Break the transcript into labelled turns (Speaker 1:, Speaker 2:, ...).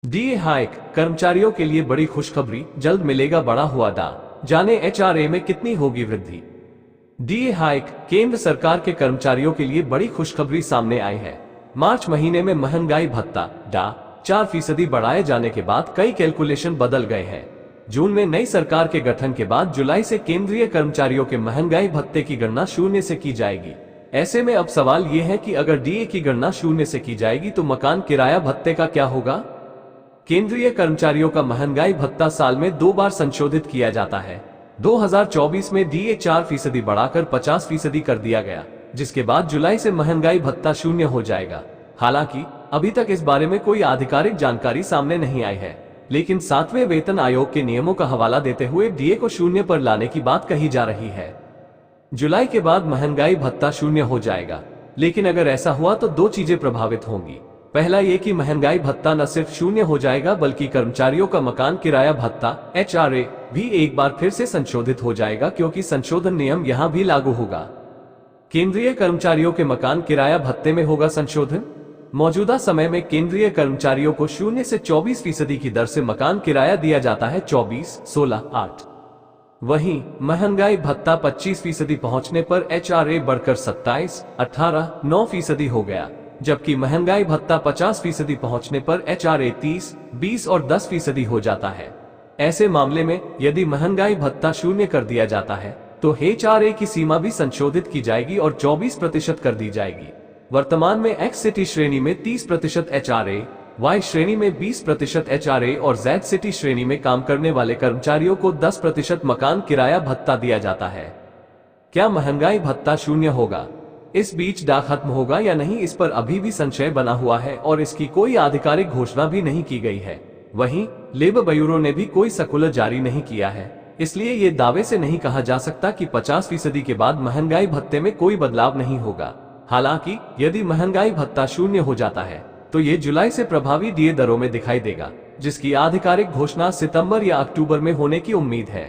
Speaker 1: DA hike, कर्मचारियों के लिए बड़ी खुशखबरी, जल्द मिलेगा बड़ा हुआदा। जाने एचआरए में कितनी होगी वृद्धि। डीए हाइक, केंद्र सरकार के कर्मचारियों के लिए बड़ी खुशखबरी सामने आई है। मार्च महीने में महंगाई भत्ता डा 4% बढ़ाए जाने के बाद कई कैलकुलेशन बदल गए हैं। जून में नई सरकार के गठन के बाद जुलाई से केंद्रीय कर्मचारियों के महंगाई भत्ते की गणना शून्य से की जाएगी। ऐसे में अब सवाल ये है कि अगर डीए की गणना शून्य से की जाएगी तो मकान किराया भत्ते का क्या होगा। केंद्रीय कर्मचारियों का महंगाई भत्ता साल में 2 बार संशोधित किया जाता है। 2024 में डीए 4% बढ़ाकर 50% कर दिया गया, जिसके बाद जुलाई से महंगाई भत्ता शून्य हो जाएगा। हालांकि अभी तक इस बारे में कोई आधिकारिक जानकारी सामने नहीं आई है, लेकिन 7वें वेतन आयोग के नियमों का हवाला देते हुए डीए को शून्य पर लाने की बात कही जा रही है। जुलाई के बाद महंगाई भत्ता शून्य हो जाएगा, लेकिन अगर ऐसा हुआ तो 2 चीजें प्रभावित होंगी। पहला ये कि महंगाई भत्ता न सिर्फ शून्य हो जाएगा बल्कि कर्मचारियों का मकान किराया भत्ता एचआरए भी एक बार फिर से संशोधित हो जाएगा, क्योंकि संशोधन नियम यहां भी लागू होगा। केंद्रीय कर्मचारियों के मकान किराया भत्ते में होगा संशोधन। मौजूदा समय में केंद्रीय कर्मचारियों को 0 से 24% की दर से मकान किराया दिया जाता है, 24, 16, 8। वहीं महंगाई भत्ता 25% पहुंचने पर एचआरए बढ़कर 27, 18, 9% हो गया, जबकि महंगाई भत्ता 50% पहुंचने पर एचआरए 30, 20 और 10% हो जाता है। ऐसे मामले में यदि महंगाई भत्ता शून्य कर दिया जाता है तो एचआरए की सीमा भी संशोधित की जाएगी और 24% कर दी जाएगी। वर्तमान में एक्स सिटी श्रेणी में 30% एचआरए, वाई श्रेणी में 20% एचआरए और जेड सिटी श्रेणी में काम करने वाले कर्मचारियों को 10% मकान किराया भत्ता दिया जाता है। क्या महंगाई भत्ता शून्य होगा? इस बीच डा खत्म होगा या नहीं, इस पर अभी भी संशय बना हुआ है और इसकी कोई आधिकारिक घोषणा भी नहीं की गई है। वहीं लेबर ब्यूरो ने भी कोई सर्कुलर जारी नहीं किया है, इसलिए ये दावे से नहीं कहा जा सकता कि 50% के बाद महंगाई भत्ते में कोई बदलाव नहीं होगा। हालांकि यदि महंगाई भत्ता शून्य हो जाता है तो ये जुलाई से प्रभावी डीए दरों में दिखाई देगा, जिसकी आधिकारिक घोषणा सितंबर या अक्टूबर में होने की उम्मीद है।